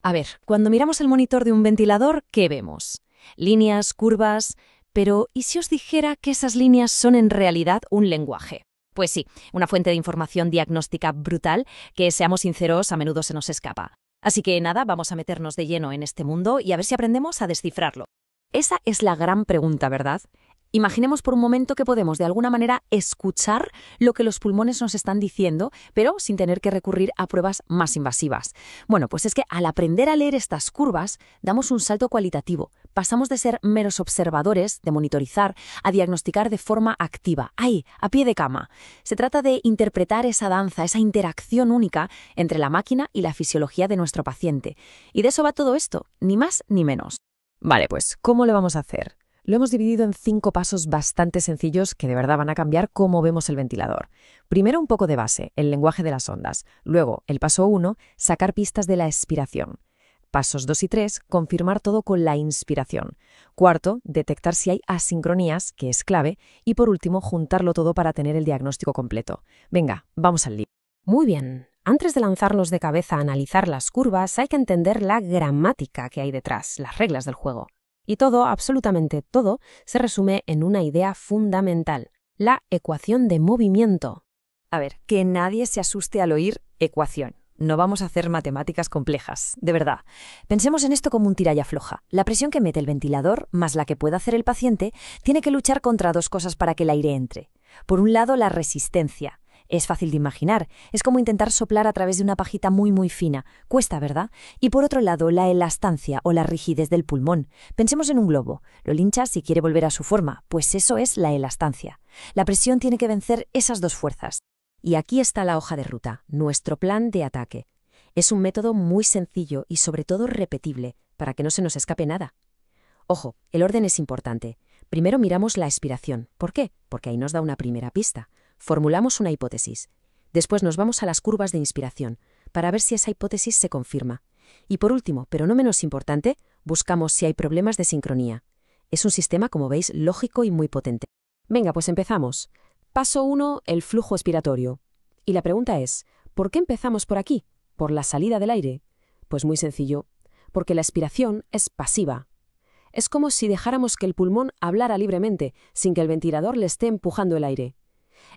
A ver, cuando miramos el monitor de un ventilador, ¿qué vemos? Líneas, curvas. Pero, ¿y si os dijera que esas líneas son en realidad un lenguaje? Pues sí, una fuente de información diagnóstica brutal que, seamos sinceros, a menudo se nos escapa. Así que nada, vamos a meternos de lleno en este mundo y a ver si aprendemos a descifrarlo. Esa es la gran pregunta, ¿verdad? Imaginemos por un momento que podemos de alguna manera escuchar lo que los pulmones nos están diciendo, pero sin tener que recurrir a pruebas más invasivas. Bueno, pues es que al aprender a leer estas curvas, damos un salto cualitativo. Pasamos de ser meros observadores, de monitorizar, a diagnosticar de forma activa, ahí, a pie de cama. Se trata de interpretar esa danza, esa interacción única entre la máquina y la fisiología de nuestro paciente. Y de eso va todo esto, ni más ni menos. Vale, pues, ¿cómo lo vamos a hacer? Lo hemos dividido en 5 pasos bastante sencillos que de verdad van a cambiar cómo vemos el ventilador. Primero, un poco de base, el lenguaje de las ondas. Luego, el paso 1, sacar pistas de la expiración. Pasos 2 y 3, confirmar todo con la inspiración. Cuarto, detectar si hay asincronías, que es clave. Y por último, juntarlo todo para tener el diagnóstico completo. Venga, vamos al lío. Muy bien. Antes de lanzarnos de cabeza a analizar las curvas, hay que entender la gramática que hay detrás, las reglas del juego. Y todo, absolutamente todo, se resume en una idea fundamental, la ecuación de movimiento. A ver, que nadie se asuste al oír ecuación. No vamos a hacer matemáticas complejas, de verdad. Pensemos en esto como un tira y afloja. La presión que mete el ventilador, más la que pueda hacer el paciente, tiene que luchar contra dos cosas para que el aire entre. Por un lado, la resistencia. Es fácil de imaginar, es como intentar soplar a través de una pajita muy fina. Cuesta, ¿verdad? Y por otro lado, la elastancia o la rigidez del pulmón. Pensemos en un globo. Lo linchas y quiere volver a su forma, pues eso es la elastancia. La presión tiene que vencer esas dos fuerzas. Y aquí está la hoja de ruta, nuestro plan de ataque. Es un método muy sencillo y sobre todo repetible, para que no se nos escape nada. Ojo, el orden es importante. Primero miramos la expiración. ¿Por qué? Porque ahí nos da una primera pista. Formulamos una hipótesis. Después nos vamos a las curvas de inspiración, para ver si esa hipótesis se confirma. Y por último, pero no menos importante, buscamos si hay problemas de sincronía. Es un sistema, como veis, lógico y muy potente. Venga, pues empezamos. Paso 1, el flujo expiratorio. Y la pregunta es, ¿por qué empezamos por aquí? ¿Por la salida del aire? Pues muy sencillo, porque la expiración es pasiva. Es como si dejáramos que el pulmón hablara libremente, sin que el ventilador le esté empujando el aire.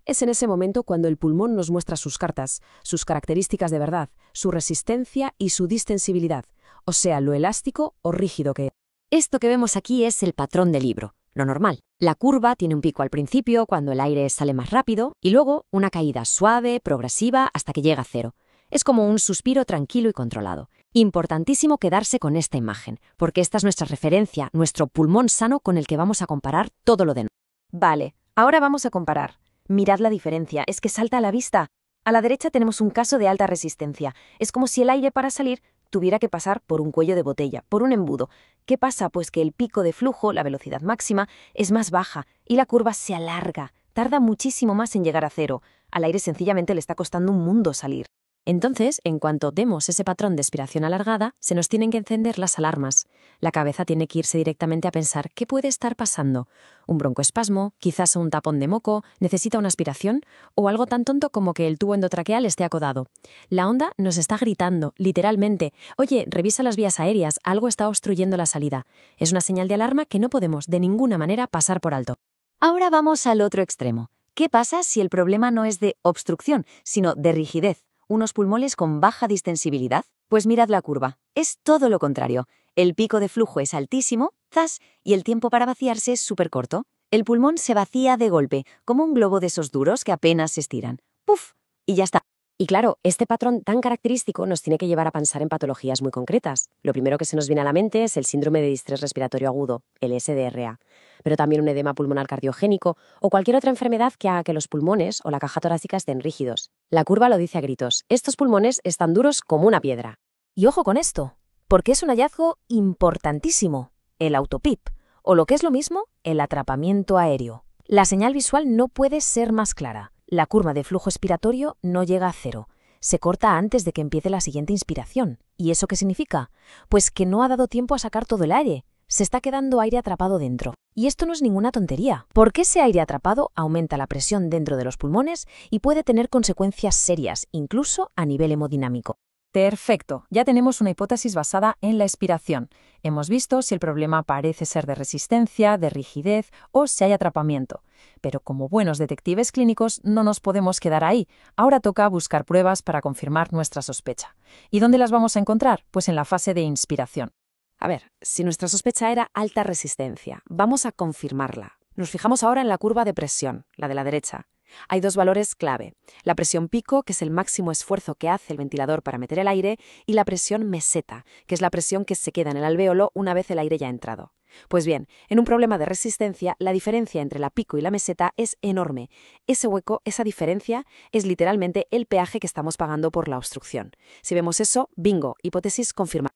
Es en ese momento cuando el pulmón nos muestra sus cartas, sus características de verdad, su resistencia y su distensibilidad, o sea, lo elástico o rígido que es. Esto que vemos aquí es el patrón del libro, lo normal. La curva tiene un pico al principio, cuando el aire sale más rápido, y luego una caída suave, progresiva, hasta que llega a cero. Es como un suspiro tranquilo y controlado. Importantísimo quedarse con esta imagen, porque esta es nuestra referencia, nuestro pulmón sano con el que vamos a comparar todo lo demás. Vale, ahora vamos a comparar. Mirad la diferencia, es que salta a la vista. A la derecha tenemos un caso de alta resistencia. Es como si el aire para salir tuviera que pasar por un cuello de botella, por un embudo. ¿Qué pasa? Pues que el pico de flujo, la velocidad máxima, es más baja y la curva se alarga. Tarda muchísimo más en llegar a cero. Al aire sencillamente le está costando un mundo salir. Entonces, en cuanto demos ese patrón de expiración alargada, se nos tienen que encender las alarmas. La cabeza tiene que irse directamente a pensar qué puede estar pasando. Un broncoespasmo, quizás un tapón de moco, necesita una aspiración o algo tan tonto como que el tubo endotraqueal esté acodado. La onda nos está gritando, literalmente. Oye, revisa las vías aéreas, algo está obstruyendo la salida. Es una señal de alarma que no podemos de ninguna manera pasar por alto. Ahora vamos al otro extremo. ¿Qué pasa si el problema no es de obstrucción, sino de rigidez? ¿Unos pulmones con baja distensibilidad? Pues mirad la curva. Es todo lo contrario. El pico de flujo es altísimo, ¡zas!, y el tiempo para vaciarse es súper corto. El pulmón se vacía de golpe, como un globo de esos duros que apenas se estiran. ¡Puf! Y ya está. Y claro, este patrón tan característico nos tiene que llevar a pensar en patologías muy concretas. Lo primero que se nos viene a la mente es el síndrome de distrés respiratorio agudo, el SDRA, pero también un edema pulmonar cardiogénico o cualquier otra enfermedad que haga que los pulmones o la caja torácica estén rígidos. La curva lo dice a gritos, estos pulmones están duros como una piedra. Y ojo con esto, porque es un hallazgo importantísimo, el autopip, o lo que es lo mismo, el atrapamiento aéreo. La señal visual no puede ser más clara. La curva de flujo expiratorio no llega a cero. Se corta antes de que empiece la siguiente inspiración. ¿Y eso qué significa? Pues que no ha dado tiempo a sacar todo el aire. Se está quedando aire atrapado dentro. Y esto no es ninguna tontería, porque ese aire atrapado aumenta la presión dentro de los pulmones y puede tener consecuencias serias, incluso a nivel hemodinámico. Perfecto, ya tenemos una hipótesis basada en la expiración. Hemos visto si el problema parece ser de resistencia, de rigidez o si hay atrapamiento. Pero como buenos detectives clínicos no nos podemos quedar ahí. Ahora toca buscar pruebas para confirmar nuestra sospecha. ¿Y dónde las vamos a encontrar? Pues en la fase de inspiración. A ver, si nuestra sospecha era alta resistencia, vamos a confirmarla. Nos fijamos ahora en la curva de presión, la de la derecha. Hay dos valores clave: la presión pico, que es el máximo esfuerzo que hace el ventilador para meter el aire, y la presión meseta, que es la presión que se queda en el alvéolo una vez el aire ya ha entrado. Pues bien, en un problema de resistencia, la diferencia entre la pico y la meseta es enorme. Ese hueco, esa diferencia, es literalmente el peaje que estamos pagando por la obstrucción. Si vemos eso, bingo, hipótesis confirmada.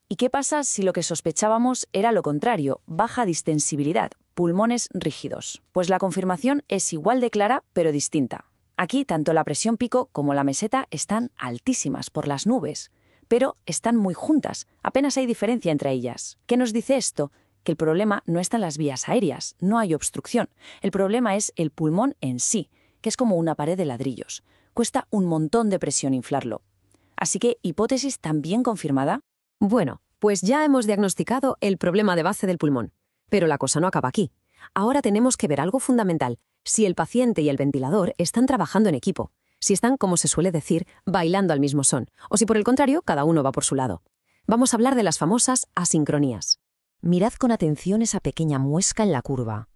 ¿Y qué pasa si lo que sospechábamos era lo contrario, baja distensibilidad, pulmones rígidos? Pues la confirmación es igual de clara, pero distinta. Aquí tanto la presión pico como la meseta están altísimas por las nubes, pero están muy juntas, apenas hay diferencia entre ellas. ¿Qué nos dice esto? Que el problema no está en las vías aéreas, no hay obstrucción. El problema es el pulmón en sí, que es como una pared de ladrillos. Cuesta un montón de presión inflarlo. Así que, hipótesis también confirmada. Bueno, pues ya hemos diagnosticado el problema de base del pulmón. Pero la cosa no acaba aquí. Ahora tenemos que ver algo fundamental: si el paciente y el ventilador están trabajando en equipo, si están, como se suele decir, bailando al mismo son, o si por el contrario, cada uno va por su lado. Vamos a hablar de las famosas asincronías. Mirad con atención esa pequeña muesca en la curva.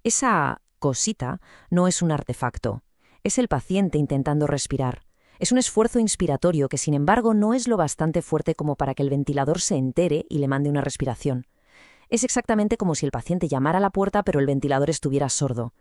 Esa cosita no es un artefacto, es el paciente intentando respirar. Es un esfuerzo inspiratorio que, sin embargo, no es lo bastante fuerte como para que el ventilador se entere y le mande una respiración. Es exactamente como si el paciente llamara a la puerta pero el ventilador estuviera sordo.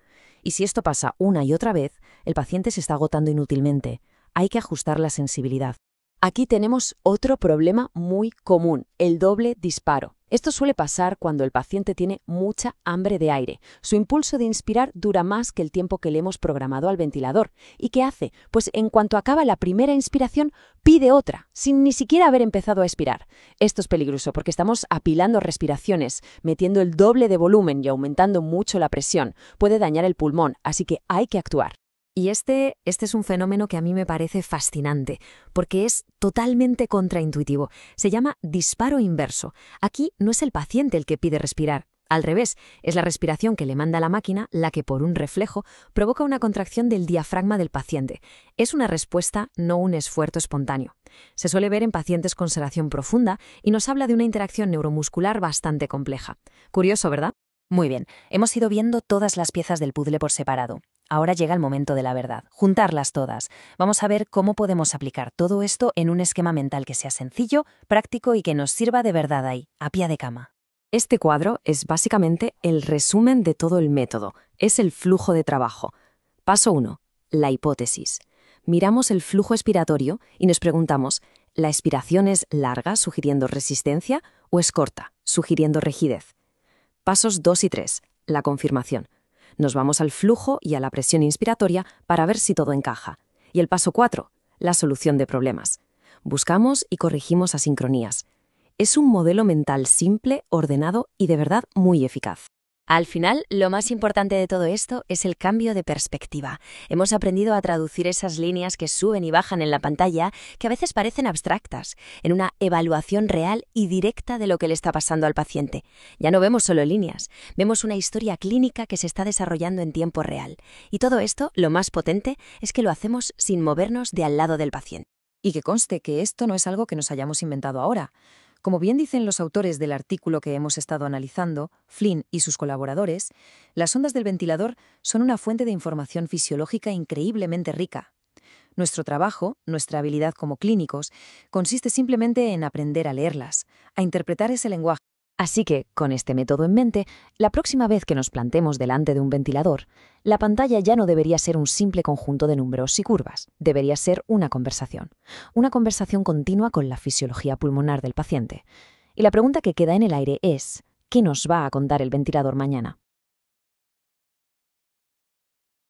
Y si esto pasa una y otra vez, el paciente se está agotando inútilmente. Hay que ajustar la sensibilidad. Aquí tenemos otro problema muy común: el doble disparo. Esto suele pasar cuando el paciente tiene mucha hambre de aire. Su impulso de inspirar dura más que el tiempo que le hemos programado al ventilador. ¿Y qué hace? Pues en cuanto acaba la primera inspiración, pide otra, sin ni siquiera haber empezado a expirar. Esto es peligroso porque estamos apilando respiraciones, metiendo el doble de volumen y aumentando mucho la presión. Puede dañar el pulmón, así que hay que actuar. Y este es un fenómeno que a mí me parece fascinante, porque es totalmente contraintuitivo. Se llama disparo inverso. Aquí no es el paciente el que pide respirar. Al revés, es la respiración que le manda la máquina la que, por un reflejo, provoca una contracción del diafragma del paciente. Es una respuesta, no un esfuerzo espontáneo. Se suele ver en pacientes con sedación profunda y nos habla de una interacción neuromuscular bastante compleja. Curioso, ¿verdad? Muy bien, hemos ido viendo todas las piezas del puzzle por separado. Ahora llega el momento de la verdad, juntarlas todas. Vamos a ver cómo podemos aplicar todo esto en un esquema mental que sea sencillo, práctico y que nos sirva de verdad ahí, a pie de cama. Este cuadro es básicamente el resumen de todo el método. Es el flujo de trabajo. Paso 1. La hipótesis. Miramos el flujo expiratorio y nos preguntamos: ¿la expiración es larga, sugiriendo resistencia, o es corta, sugiriendo rigidez? Pasos 2 y 3. La confirmación. Nos vamos al flujo y a la presión inspiratoria para ver si todo encaja. Y el paso 4, la solución de problemas. Buscamos y corregimos asincronías. Es un modelo mental simple, ordenado y de verdad muy eficaz. Al final, lo más importante de todo esto es el cambio de perspectiva. Hemos aprendido a traducir esas líneas que suben y bajan en la pantalla, que a veces parecen abstractas, en una evaluación real y directa de lo que le está pasando al paciente. Ya no vemos solo líneas, vemos una historia clínica que se está desarrollando en tiempo real. Y todo esto, lo más potente, es que lo hacemos sin movernos de al lado del paciente. Y que conste que esto no es algo que nos hayamos inventado ahora. Como bien dicen los autores del artículo que hemos estado analizando, Flynn y sus colaboradores, las ondas del ventilador son una fuente de información fisiológica increíblemente rica. Nuestro trabajo, nuestra habilidad como clínicos, consiste simplemente en aprender a leerlas, a interpretar ese lenguaje. Así que, con este método en mente, la próxima vez que nos plantemos delante de un ventilador, la pantalla ya no debería ser un simple conjunto de números y curvas, debería ser una conversación continua con la fisiología pulmonar del paciente. Y la pregunta que queda en el aire es: ¿qué nos va a contar el ventilador mañana?